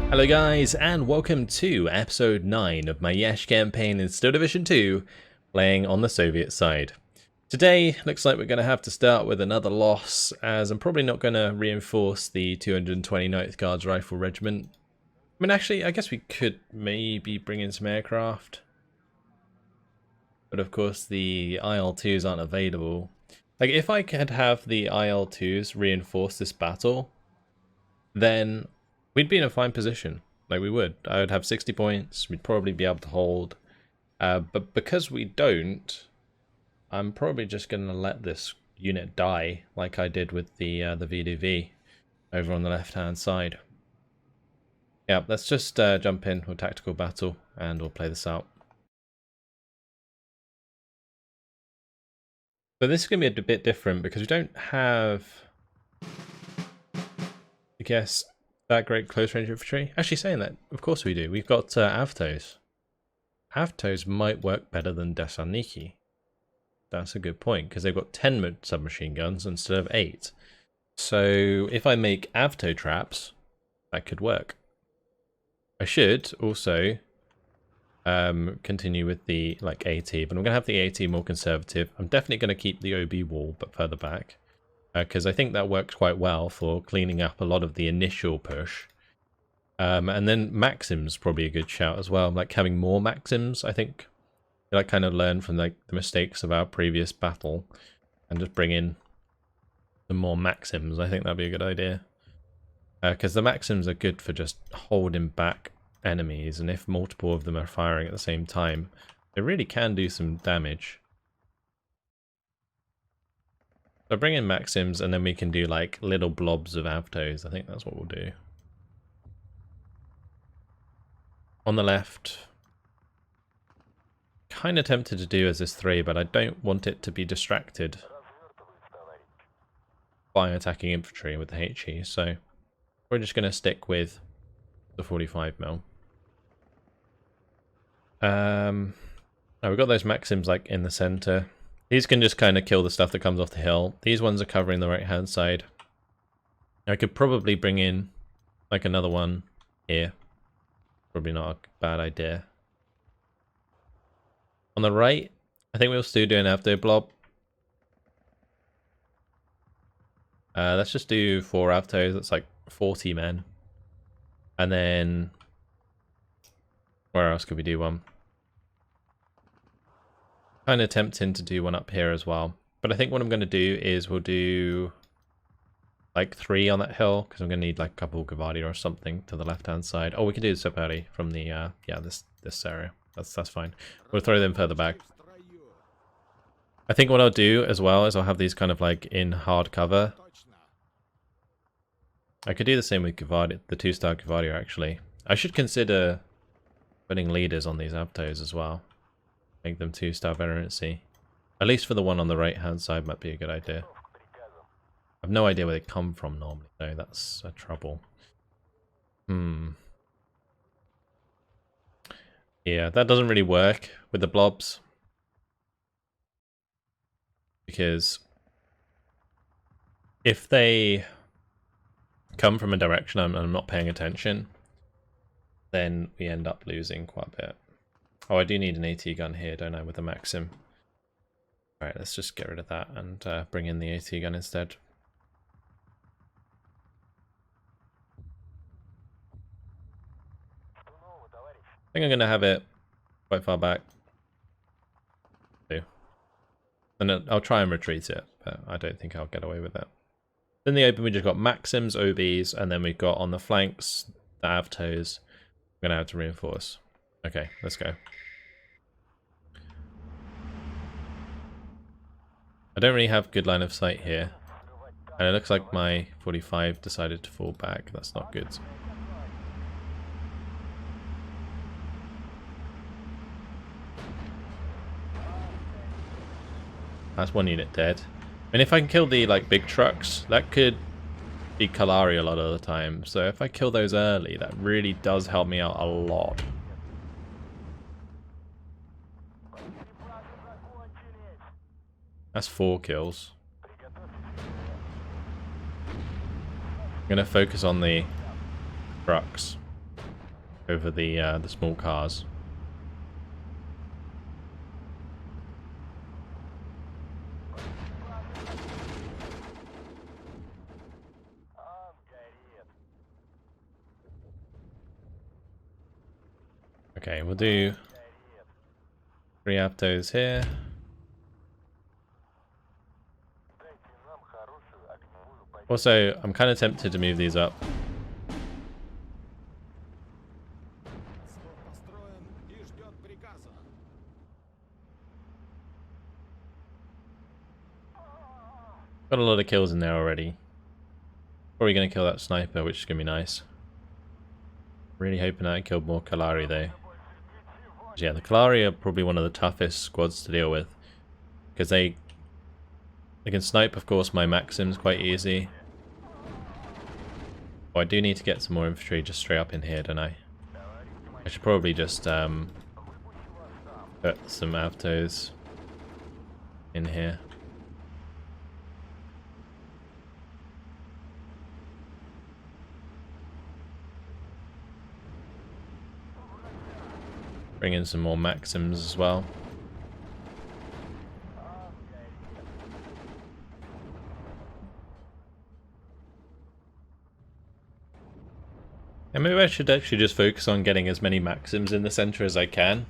Hello guys, and welcome to episode 9 of my Iasi campaign in Steel Division 2, playing on the Soviet side. Today, looks like we're going to have to start with another loss, as I'm probably not going to reinforce the 229th Guards Rifle Regiment. I mean, actually, I guess we could maybe bring in some aircraft. But of course, the IL-2s aren't available. Like, if I could have the IL-2s reinforce this battle, then we'd be in a fine position. Like, we would. I would have 60 points. We'd probably be able to hold. But because we don't, I'm probably just going to let this unit die, like I did with the VDV over on the left-hand side. Yeah, let's just jump in with tactical battle, and we'll play this out. So this is going to be a bit different because we don't have, I guess, that great close range infantry. Actually, saying that, of course we do. We've got Avtos. Avtos might work better than Desaniki. That's a good point, because they've got 10 submachine guns instead of 8. So if I make Avto traps, that could work. I should also continue with the AT, but I'm going to have the AT more conservative. I'm definitely going to keep the OB wall, but further back. Because I think that works quite well for cleaning up a lot of the initial push. And then Maxim's probably a good shout as well. Like having more Maxims, I think. I kind of learn from the mistakes of our previous battle and just bring in some more Maxims. I think that'd be a good idea. Because the Maxims are good for just holding back enemies, and if multiple of them are firing at the same time, they really can do some damage. So bring in Maxims, and then we can do like little blobs of Avtos. I think that's what we'll do. On the left, kind of tempted to do as this 3, but I don't want it to be distracted by attacking infantry with the HE, so we're just going to stick with the 45mm. Now we've got those Maxims like in the center. These can just kind of kill the stuff that comes off the hill. These ones are covering the right hand side. I could probably bring in like another one here. Probably not a bad idea. On the right, I think we'll still do an Avto blob. Let's just do 4 Avtos. That's like 40 men. And then where else could we do one? Kind of tempting to do one up here as well. But I think what I'm going to do is we'll do like 3 on that hill, because I'm going to need like a couple Gavardi or something to the left-hand side. Oh, we can do the Sapari from the, yeah, this area. That's fine. We'll throw them further back. I think what I'll do as well is I'll have these kind of like in hard cover. I could do the same with Gavardi, the 2-star Gavardi actually. I should consider putting leaders on these Avtos as well. Make them 2-star veterancy. At least for the one on the right hand side might be a good idea. I have no idea where they come from normally though, that's a trouble. Yeah, that doesn't really work with the blobs. Because if they come from a direction I'm not paying attention, then we end up losing quite a bit. Oh, I do need an AT gun here, don't I, with a Maxim. Alright, let's just get rid of that and bring in the AT gun instead. I think I'm going to have it quite far back. And then I'll try and retreat it, but I don't think I'll get away with it. In the open, we just got Maxims, OBs, and then we've got on the flanks, the Avtos. We're going to have to reinforce. Okay, let's go. I don't really have good line of sight here. And it looks like my 45 decided to fall back. That's not good. That's one unit dead. And if I can kill the big trucks, that could be Kalari a lot of the time. So if I kill those early, that really does help me out a lot. That's 4 kills. I'm going to focus on the trucks. over the small cars. Okay, we'll do 3 Aptos here. Also, I'm kind of tempted to move these up. Got a lot of kills in there already. Probably going to kill that sniper, which is going to be nice. Really hoping I killed more Kalari though. Yeah, the Kalari are probably one of the toughest squads to deal with. Because they can snipe, of course, my Maxims quite easy. Oh, I do need to get some more infantry just straight up in here, don't I? I should probably just put some Avtos in here. Bring in some more Maxims as well. And maybe I should actually just focus on getting as many Maxims in the center as I can.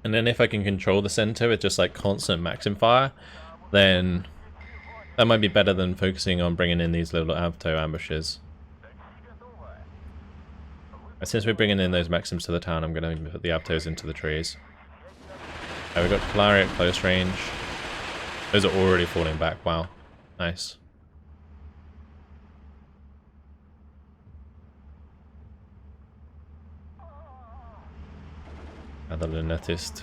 And then if I can control the center with just like constant Maxim fire, then that might be better than focusing on bringing in these little Avto ambushes. Since we're bringing in those Maxims to the town, I'm going to put the Avtos into the trees. We've got Kalari at close range. Those are already falling back. Wow. Nice. Another Lunetist.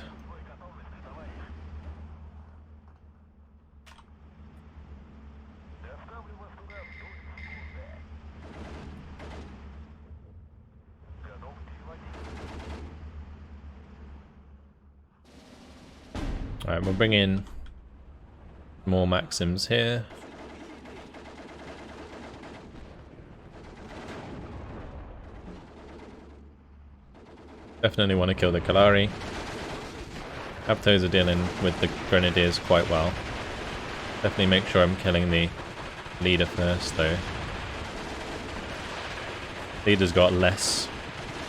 Alright, we'll bring in more Maxims here. Definitely want to kill the Kalari. Aptos are dealing with the Grenadiers quite well. Definitely make sure I'm killing the leader first though. Leader's got less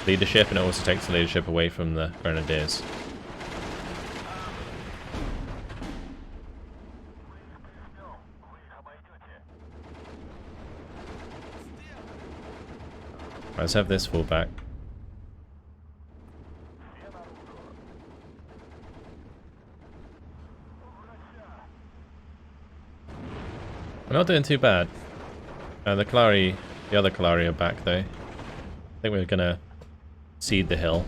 leadership and it also takes the leadership away from the Grenadiers. Let's have this fall back. We're not doing too bad. The other Kalari are back though. I think we're gonna cede the hill.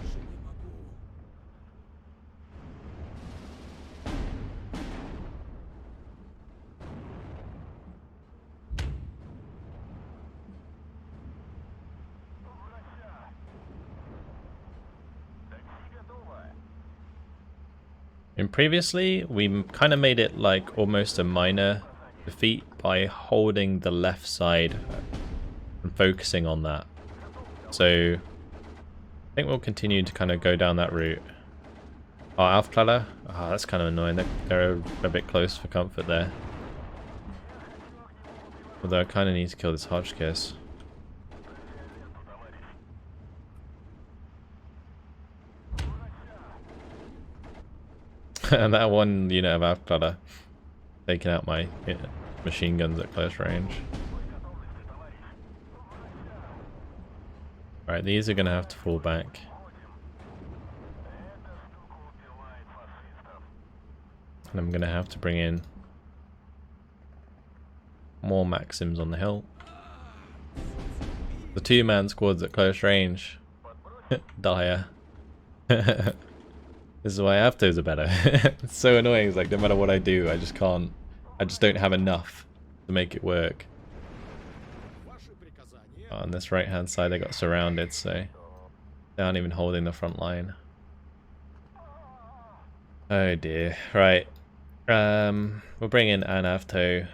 And previously, we kind of made it like almost a minor defeat by holding the left side and focusing on that. So I think we'll continue to kind of go down that route. Oh, Aufkladder? Oh, that's kind of annoying. They're a bit close for comfort there. Although I kind of need to kill this Hotchkiss. And that one unit of Aufkladder taking out my machine guns at close range. Right, these are going to have to fall back. And I'm going to have to bring in more Maxims on the hill. The 2-man squads at close range. Dire. This is why Avtos are better. It's so annoying. It's like no matter what I do, I just can't. I just don't have enough to make it work. Oh, on this right hand side, they got surrounded, so they aren't even holding the front line. Oh dear. Right. We'll bring in an Avto.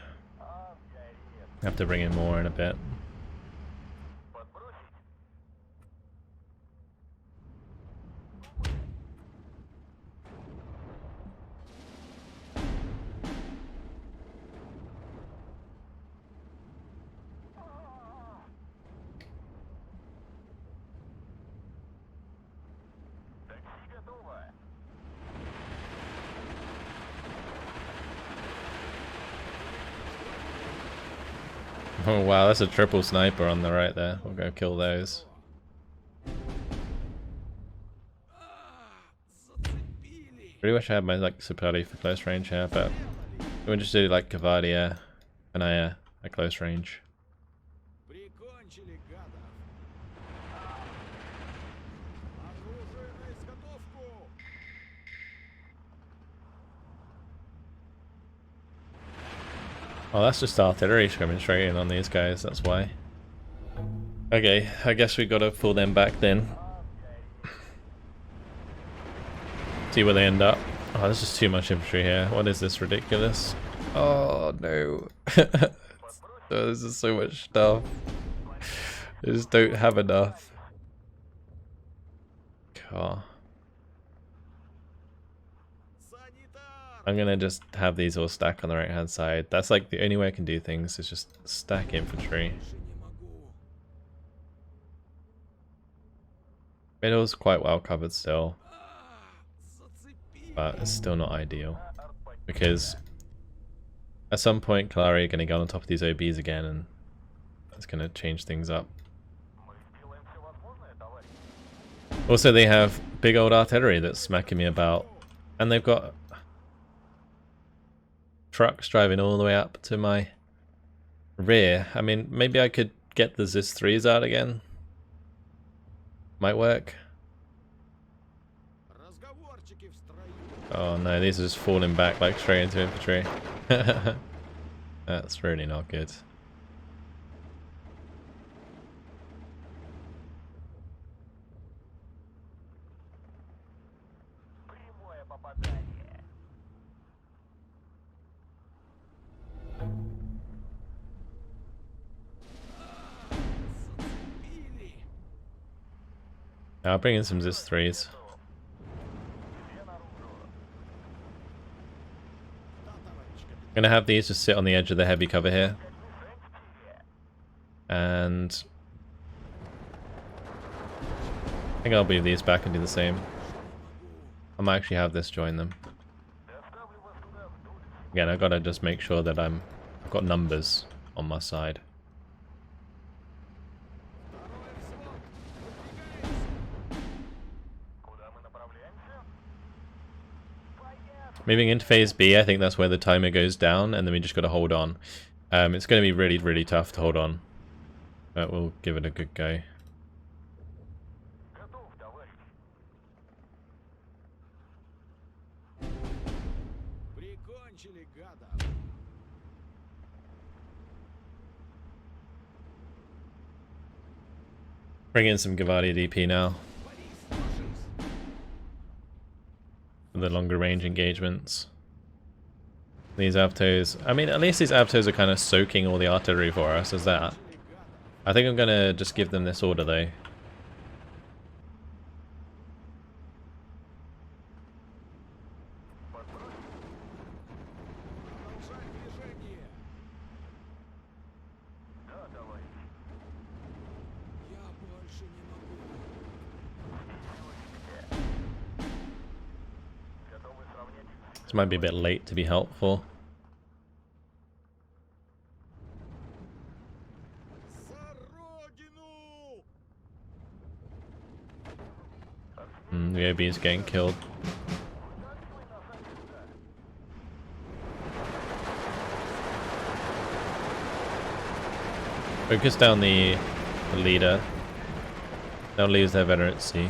Have to bring in more in a bit. Oh wow, that's a triple sniper on the right there. We'll go kill those. Really wish I had my like Supali for close range here, but we'll just do like Cavadia and I at close range. Oh, that's just artillery coming straight in on these guys, that's why. Okay, I guess we gotta pull them back then. See where they end up. Oh, there's just too much infantry here. What is this, ridiculous? Oh no. Oh, this is so much stuff. I just don't have enough. Car. I'm gonna just have these all stack on the right hand side. That's like the only way I can do things is just stack infantry. Middle's quite well covered still, but it's still not ideal because at some point Kalari are gonna go on top of these OBs again, and that's gonna change things up. Also, they have big old artillery that's smacking me about, and they've got trucks driving all the way up to my rear. I mean, maybe I could get the Zis 3s out again. Might work. Oh no, these are just falling back like straight into infantry. That's really not good. I'll bring in some Zis 3s. I'm gonna have these just sit on the edge of the heavy cover here. And I think I'll move these back and do the same. I might actually have this join them. Again, I gotta just make sure that I've got numbers on my side. Moving into phase B, I think that's where the timer goes down, and then we just got to hold on. It's going to be really, really tough to hold on, but we'll give it a good go. Bring in some Gavadia DP now. The longer range engagements. These Avtos, I mean, at least these Avtos are kind of soaking all the artillery for us as that. I think I'm gonna just give them this order though. This might be a bit late to be helpful. The OB is getting killed. Focus down the leader. They'll lose their veterancy.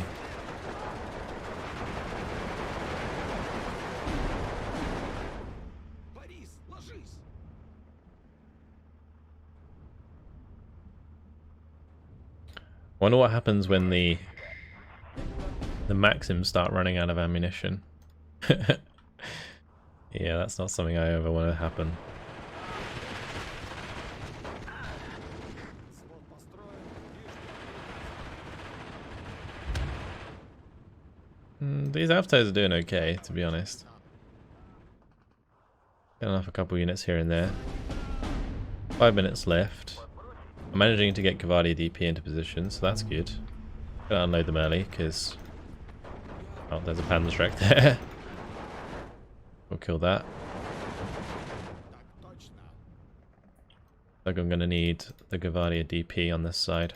Wonder what happens when the Maxims start running out of ammunition. Yeah, that's not something I ever want to happen. These Avtos are doing okay, to be honest. Getting off a couple units here and there. 5 minutes left. I'm managing to get Cavadia DP into position, so that's good. Gonna unload them early, because... oh, there's a Panzerschreck there. We'll kill that. Like I'm gonna need the Gavadia DP on this side.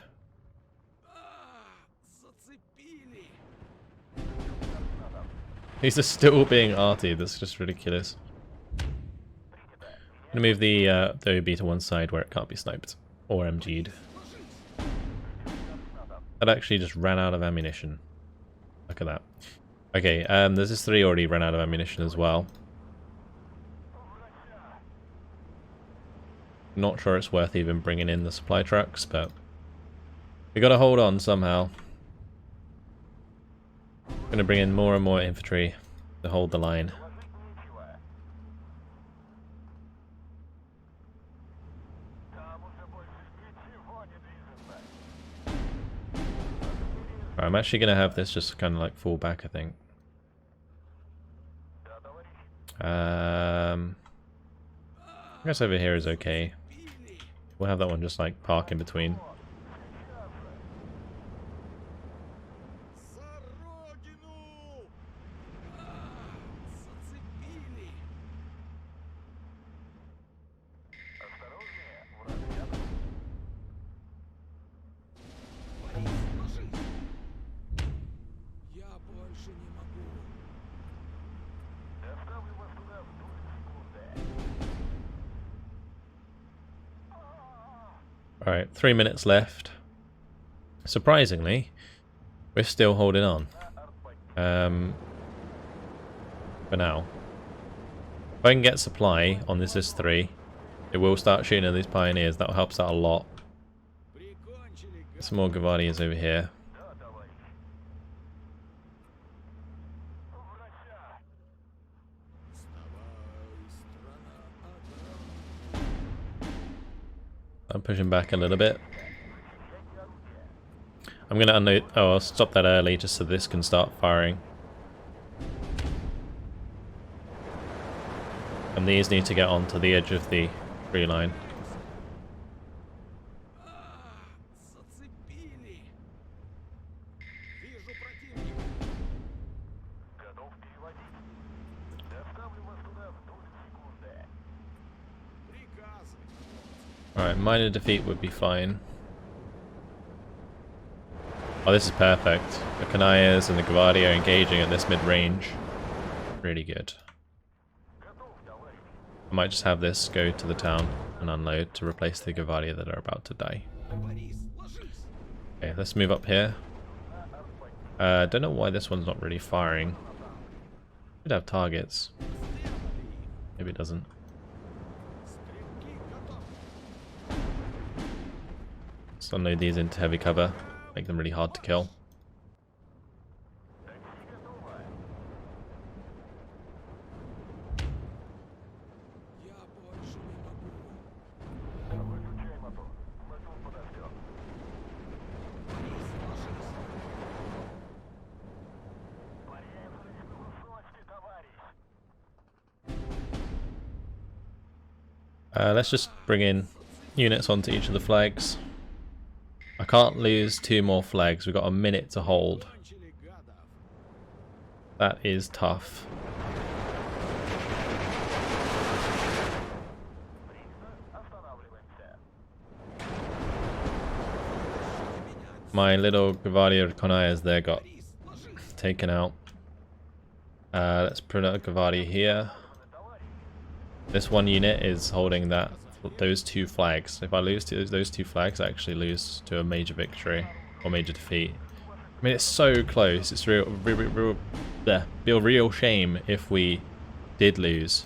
These are still being arty, that's just ridiculous. I'm gonna move the OB to one side where it can't be sniped. Or MG'd. That actually just ran out of ammunition. Look at that. Okay, there's this 3 already ran out of ammunition as well. Not sure it's worth even bringing in the supply trucks, but we gotta hold on somehow. Gonna bring in more and more infantry to hold the line. Right, I'm actually gonna have this just kind of like fall back, I think. I guess over here is okay. We'll have that one just like park in between. Alright, 3 minutes left. Surprisingly, we're still holding on. For now. If I can get supply on this S3, it will start shooting at these pioneers. That helps out a lot. Some more Gavadias over here. I'm pushing back a little bit. I'm going to unload... Oh, I'll stop that early just so this can start firing. And these need to get onto the edge of the tree line. Alright, minor defeat would be fine. Oh, this is perfect. The Kanayas and the Gavadia are engaging at this mid-range. Really good. I might just have this go to the town and unload to replace the Gavadia that are about to die. Okay, let's move up here. Don't know why this one's not really firing. Should have targets. Maybe it doesn't. Let's unload these into heavy cover. Make them really hard to kill. Let's just bring in units onto each of the flags. I can't lose 2 more flags. We've got a minute to hold. That is tough. My little Gavadia Konayas there got taken out. Let's put a Gavadia here. This one unit is holding those 2 flags. If I lose to those 2 flags, I actually lose to a major victory or major defeat. I mean, it's so close. It's real shame if we did lose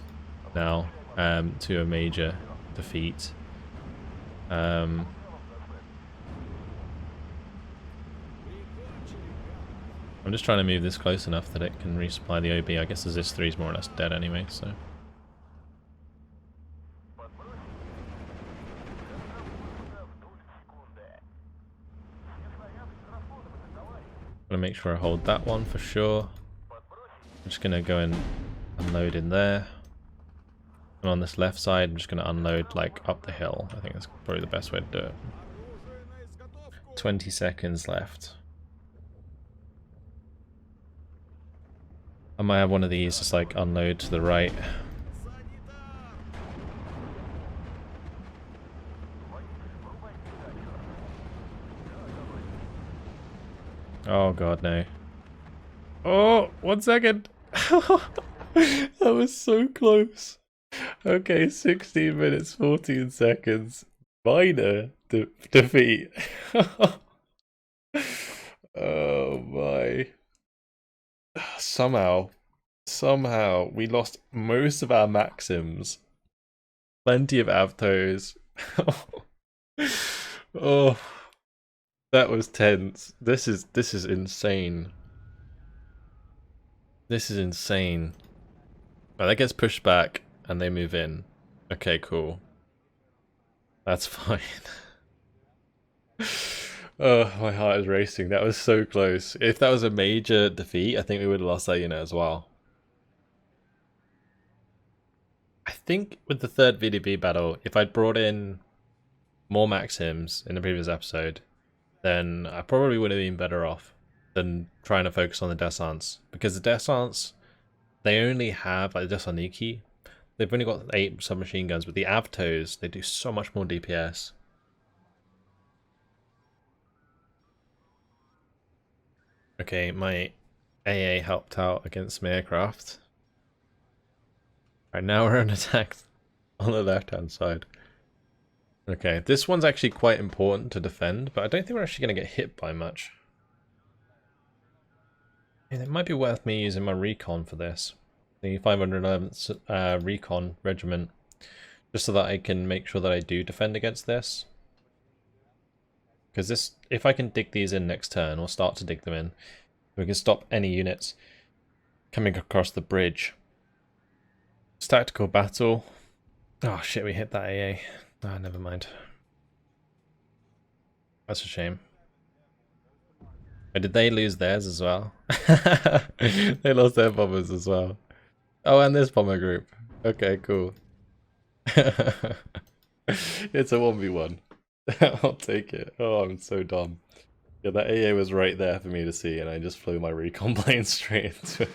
now to a major defeat. I'm just trying to move this close enough that it can resupply the OB. I guess this 3 is more or less dead anyway, so. I'm gonna make sure I hold that one for sure. I'm just gonna go and unload in there. And on this left side, I'm just gonna unload like up the hill. I think that's probably the best way to do it. 20 seconds left. I might have one of these just like unload to the right. Oh god, no. Oh, 1 second. That was so close. Okay, 16 minutes, 14 seconds. Minor defeat. Oh my. Somehow we lost most of our maxims. Plenty of avtos. Oh, that was tense. This is insane. This is insane. Oh, that gets pushed back and they move in. Okay, cool. That's fine. Oh, my heart is racing. That was so close. If that was a major defeat, I think we would have lost that unit as well. I think with the third VDB battle, if I'd brought in more Maxims in the previous episode, then I probably would have been better off than trying to focus on the Descents. Because the Descents, they only have, like the Descentniki, they've only got 8 submachine guns, but the Avtos, they do so much more DPS. Okay, my AA helped out against my aircraft. Right, now we're on attack on the left-hand side. Okay, this one's actually quite important to defend, but I don't think we're actually going to get hit by much. And it might be worth me using my recon for this. The 511th recon regiment, just so that I can make sure that I do defend against this. Because this, if I can dig these in next turn, or start to dig them in, we can stop any units coming across the bridge. It's tactical battle. Oh shit, we hit that AA. Ah, never mind. That's a shame. But did they lose theirs as well? They lost their bombers as well. Oh, and this bomber group. Okay, cool. It's a 1v1. I'll take it. Oh, I'm so dumb. Yeah, that AA was right there for me to see, and I just flew my recon plane straight into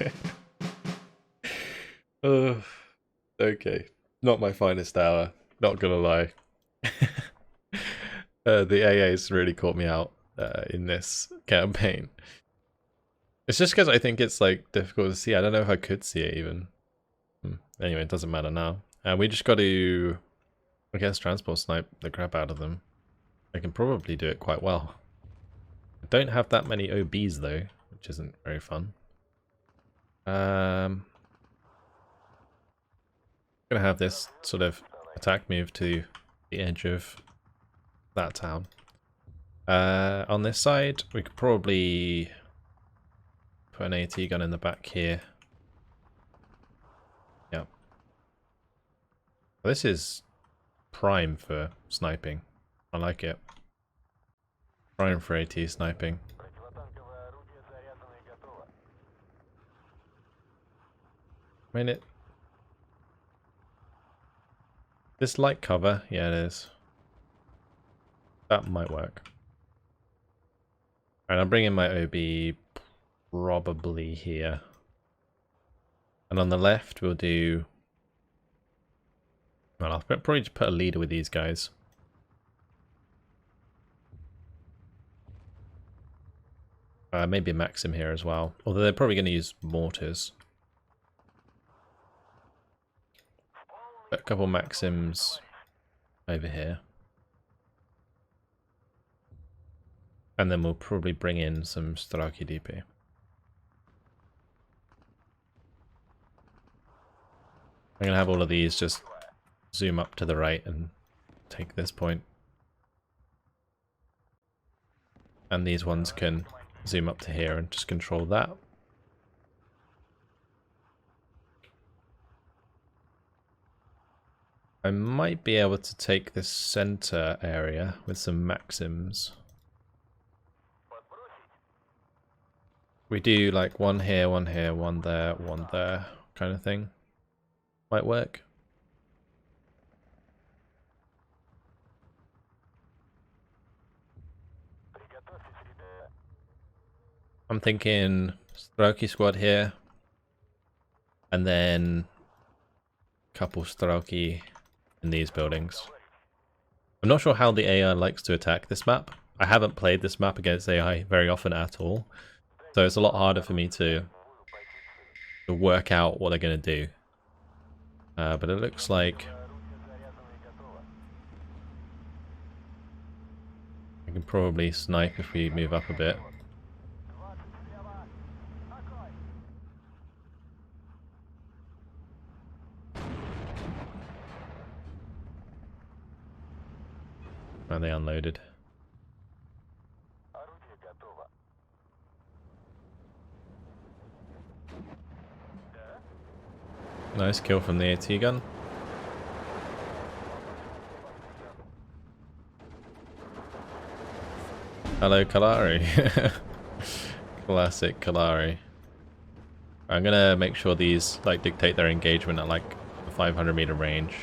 it. Okay. Not my finest hour. Not gonna lie. The AA's really caught me out in this campaign. It's just because I think it's like difficult to see. I don't know if I could see it even. Anyway, it doesn't matter now. We just got to, I guess, transport snipe the crap out of them. I can probably do it quite well. I don't have that many OBs though, which isn't very fun. I'm gonna have this sort of attack move to the edge of that town. On this side, we could probably put an AT gun in the back here. Yep. Well, this is prime for sniping. I like it. Prime for AT sniping. I mean, this light cover, yeah, it is. That might work. Alright, I'm bringing my OB probably here. And on the left, we'll do... Well, I'll probably just put a leader with these guys. Maybe a Maxim here as well. Although they're probably going to use mortars. Put a couple Maxims over here. And then we'll probably bring in some Straki DP. I'm going to have all of these just zoom up to the right and take this point. And these ones can zoom up to here and just control that. I might be able to take this center area with some Maxims. We do like one here, one there, one there kind of thing. Might work. I'm thinking Strelki squad here. And then a couple Strelki in these buildings. I'm not sure how the AI likes to attack this map. I haven't played this map against AI very often at all, so it's a lot harder for me to work out what they're going to do. But it looks like I can probably snipe if we move up a bit. And they unloaded. Nice kill from the AT gun. Hello, Kalari. Classic Kalari. I'm gonna make sure these like dictate their engagement at like a 500 meter range,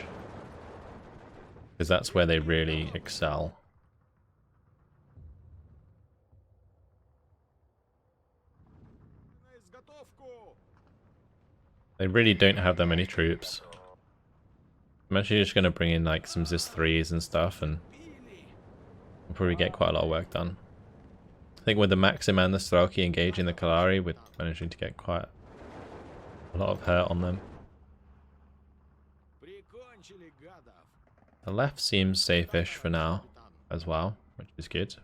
because that's where they really excel. They really don't have that many troops. I'm actually just going to bring in like some Zis 3s and stuff, and we'll probably get quite a lot of work done. I think with the Maxim and the Strelki engaging the Kalari, we're managing to get quite a lot of hurt on them. The left seems safe-ish for now as well, which is good.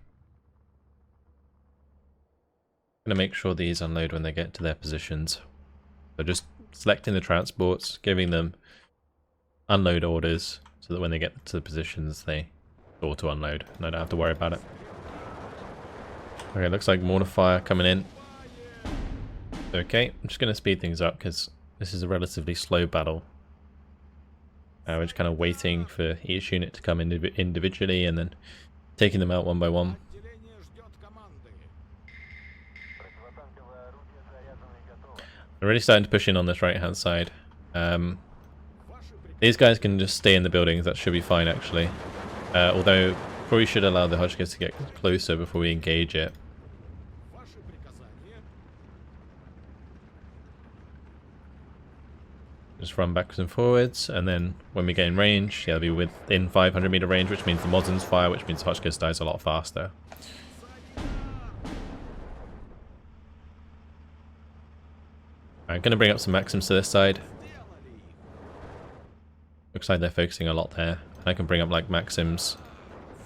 I'm going to make sure these unload when they get to their positions. So just selecting the transports, giving them unload orders so that when they get to the positions they auto unload and I don't have to worry about it. Okay, looks like mortar fire coming in. Okay, I'm just going to speed things up because this is a relatively slow battle. We're just kind of waiting for each unit to come in individually and then taking them out one by one. I'm really starting to push in on this right hand side. These guys can just stay in the buildings, that should be fine actually. Although probably should allow the Hotchkiss to get closer before we engage it. Just run backwards and forwards, and then when we get in range, yeah, they'll be within 500 meter range, which means the Modzins fire, which means the Hotchkiss dies a lot faster. I'm going to bring up some Maxims to this side. Looks like they're focusing a lot there. And I can bring up like Maxims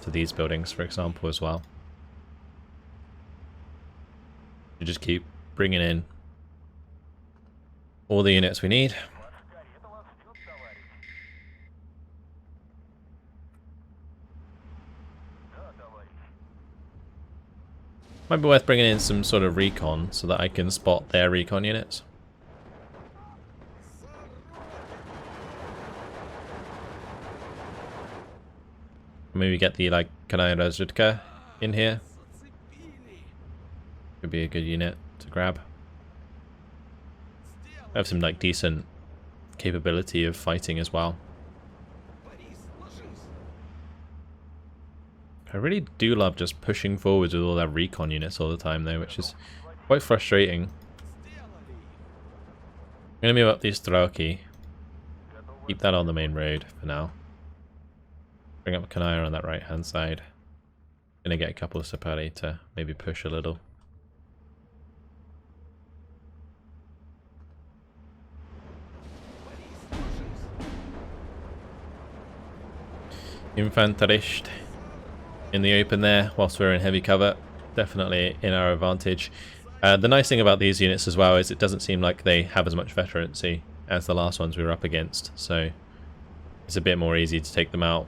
to these buildings, for example, as well. You just keep bringing in all the units we need. Might be worth bringing in some sort of recon so that I can spot their recon units. Maybe get the like Kanai Razudka in here. Could be a good unit to grab. I have some like decent capability of fighting as well. I really do love just pushing forwards with all their recon units all the time though, which is quite frustrating. I'm going to move up these Strelki. Keep that on the main road for now. Bring up Kanaya on that right hand side. Gonna get a couple of Sapari to maybe push a little. Infanterist in the open there whilst we're in heavy cover. Definitely in our advantage. The nice thing about these units as well is it doesn't seem like they have as much veterancy as the last ones we were up against, so it's a bit more easy to take them out.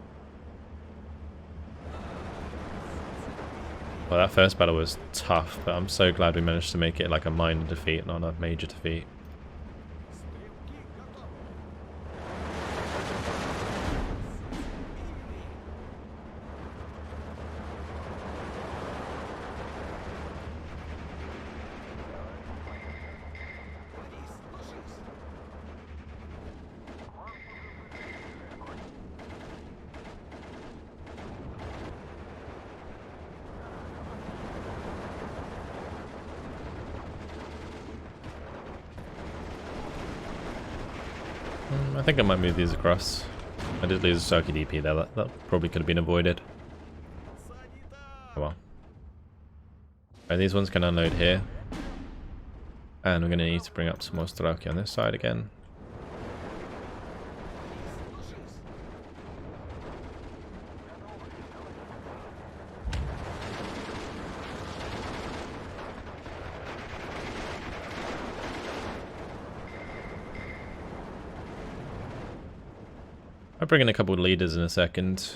Well, that first battle was tough, but I'm so glad we managed to make it like a minor defeat, not a major defeat. I think I might move these across. I did lose a Soki DP there, that probably could have been avoided. Oh well. Right, these ones can unload here. And we're going to need to bring up some more Strelki on this side again. I'll bring in a couple of leaders in a second.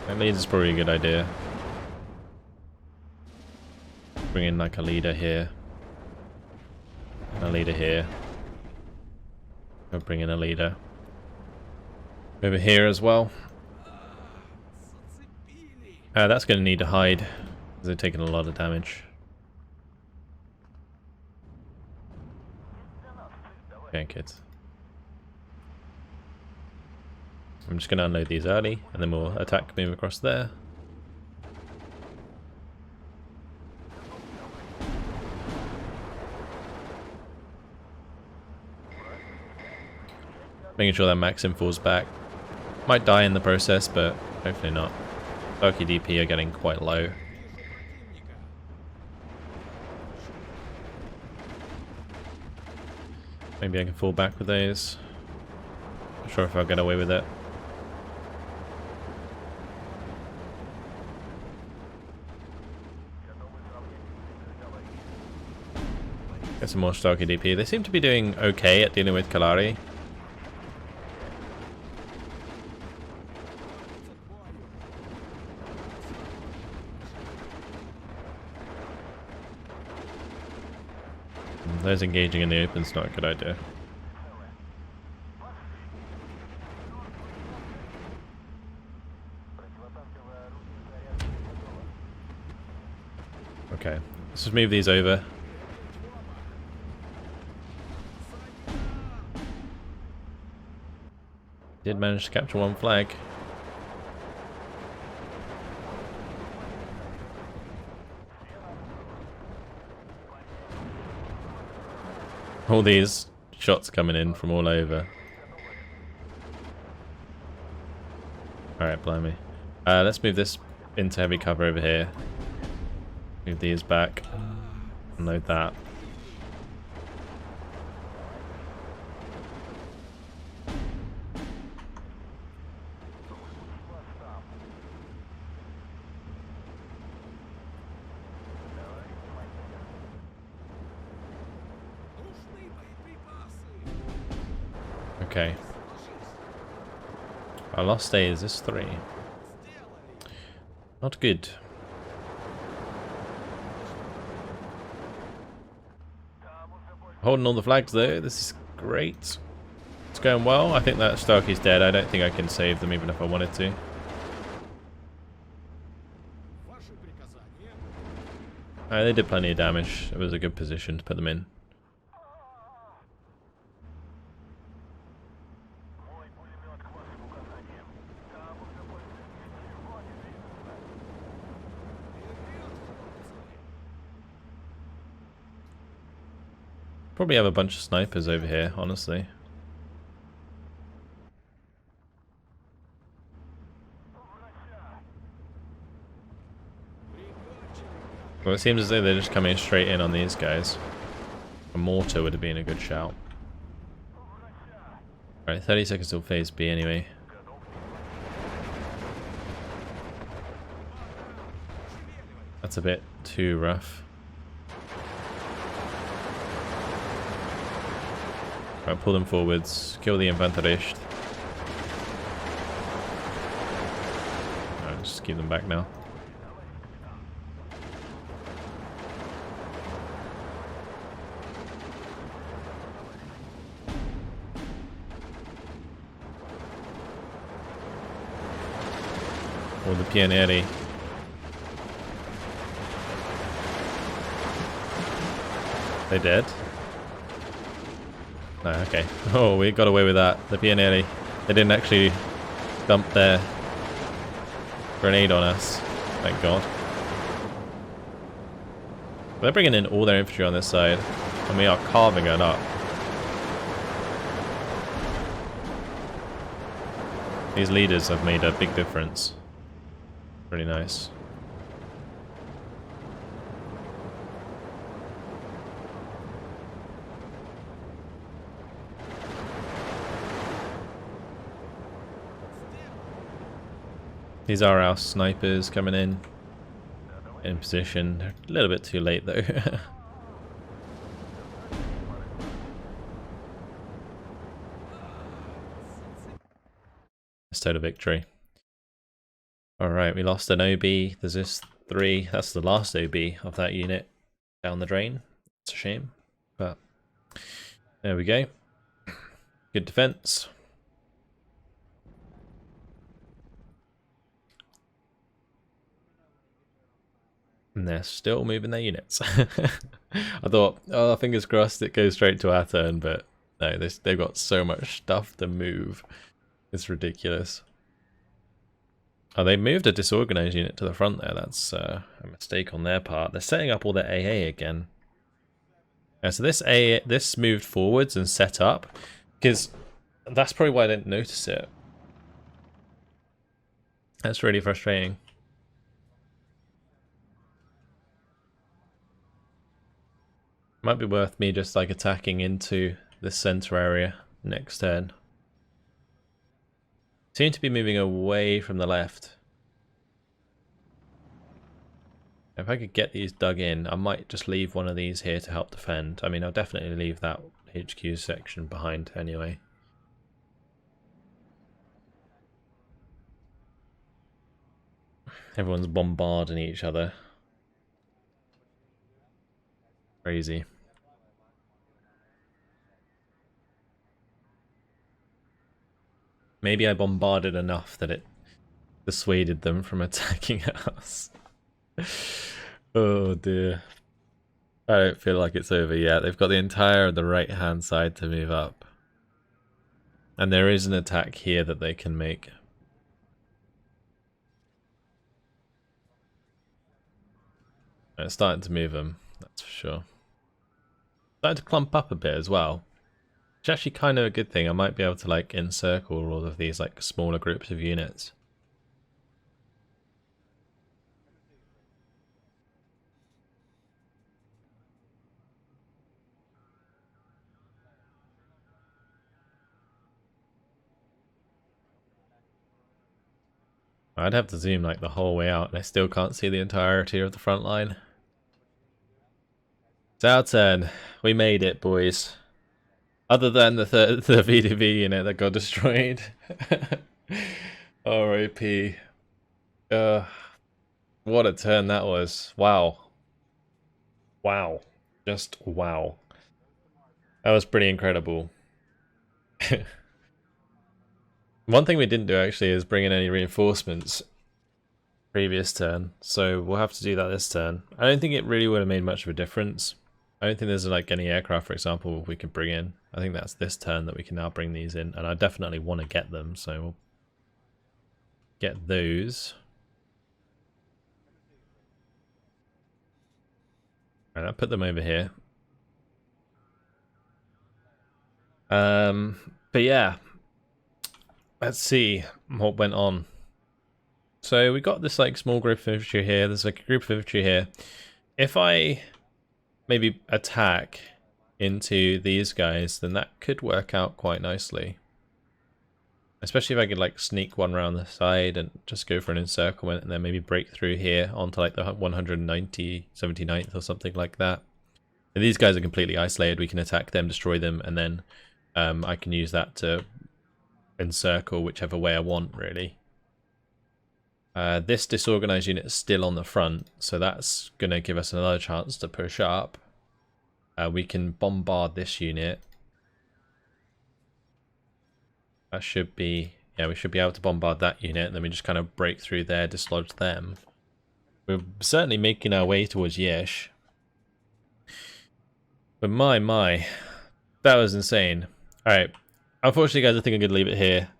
That leader's probably a good idea. Bring in like a leader here. And a leader here. I'll bring in a leader over here as well. That's going to need to hide, because they're taking a lot of damage. Okay, kids. I'm just going to unload these early, and then we'll attack, move across there. Making sure that Maxim falls back. Might die in the process, but hopefully not. Turkey DP are getting quite low. Maybe I can fall back with those. Not sure if I'll get away with it. Get some more Starkey DP. They seem to be doing okay at dealing with Kalari. Those engaging in the open is not a good idea. Okay, let's just move these over. Did manage to capture one flag. All these shots coming in from all over. Alright, blimey. Let's move this into heavy cover over here. Move these back. Unload that. Okay. Our lost days is 3. Not good. Holding all the flags though, this is great. It's going well. I think that Starkey's dead. I don't think I can save them even if I wanted to. They did plenty of damage. It was a good position to put them in. Probably have a bunch of snipers over here, honestly. Well, it seems as though they're just coming straight in on these guys. A mortar would have been a good shout. Alright, 30 seconds till phase B anyway. That's a bit too rough. Right, pull them forwards, kill the Infanterist. Alright, just keep them back now. Or the Pionieri. They dead? No, okay. Oh, we got away with that. The Pionieri. They didn't actually dump their grenade on us. Thank God. They're bringing in all their infantry on this side, and we are carving it up. These leaders have made a big difference. Pretty nice. These are our snipers coming in position. They're a little bit too late though. Instead of victory. Alright, we lost an OB. There's this 3. That's the last OB of that unit down the drain. It's a shame. But there we go. Good defense. And they're still moving their units. I thought, oh, fingers crossed it goes straight to our turn, but no, they've got so much stuff to move. It's ridiculous. Oh, they moved a disorganized unit to the front there. That's a mistake on their part. They're setting up all their AA again. So this moved forwards and set up, because that's probably why I didn't notice it. That's really frustrating. Might be worth me just like attacking into this center area next turn. Seem to be moving away from the left. If I could get these dug in, I might just leave one of these here to help defend. I mean, I'll definitely leave that HQ section behind anyway. Everyone's bombarding each other. Crazy. Maybe I bombarded enough that it dissuaded them from attacking us. Oh dear. I don't feel like it's over yet. They've got the entire the right hand side to move up. And there is an attack here that they can make. It's starting to move them, that's for sure. Starting to clump up a bit as well. Which is actually kind of a good thing. I might be able to like encircle all of these like smaller groups of units. I'd have to zoom like the whole way out and I still can't see the entirety of the front line. It's our turn. We made it, boys. Other than the VDV unit that got destroyed. R.I.P. What a turn that was. Wow. Wow. Just wow. That was pretty incredible. One thing we didn't do actually is bring in any reinforcements previous turn, so we'll have to do that this turn. I don't think it really would have made much of a difference. I don't think there's like any aircraft, for example, we could bring in. I think that's this turn that we can now bring these in, and I definitely want to get them, so we'll get those. Alright, I'll put them over here. But yeah, let's see what went on. So we got this like small group of infantry here. There's like a group of infantry here. If I maybe attack into these guys, then that could work out quite nicely. Especially if I could like sneak one around the side and just go for an encirclement and then maybe break through here onto like the 179th or something like that. And these guys are completely isolated. We can attack them, destroy them, and then I can use that to encircle whichever way I want, really. This disorganized unit is still on the front, so that's going to give us another chance to push up. We can bombard this unit. That should be, yeah, we should be able to bombard that unit, and then we just kind of break through there, dislodge them. We're certainly making our way towards Yesh. But my, that was insane. Alright, unfortunately guys, I think I'm going to leave it here.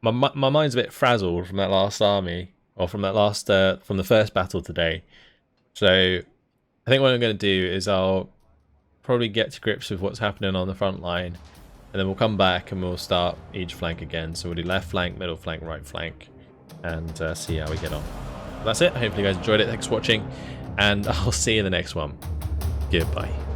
My mind's a bit frazzled from that last army, or from that last, from the first battle today. So I think what I'm going to do is I'll probably get to grips with what's happening on the front line, and then we'll come back and we'll start each flank again. So we'll do left flank, middle flank, right flank, and see how we get on. That's it. Hopefully you guys enjoyed it. Thanks for watching, and I'll see you in the next one. Goodbye.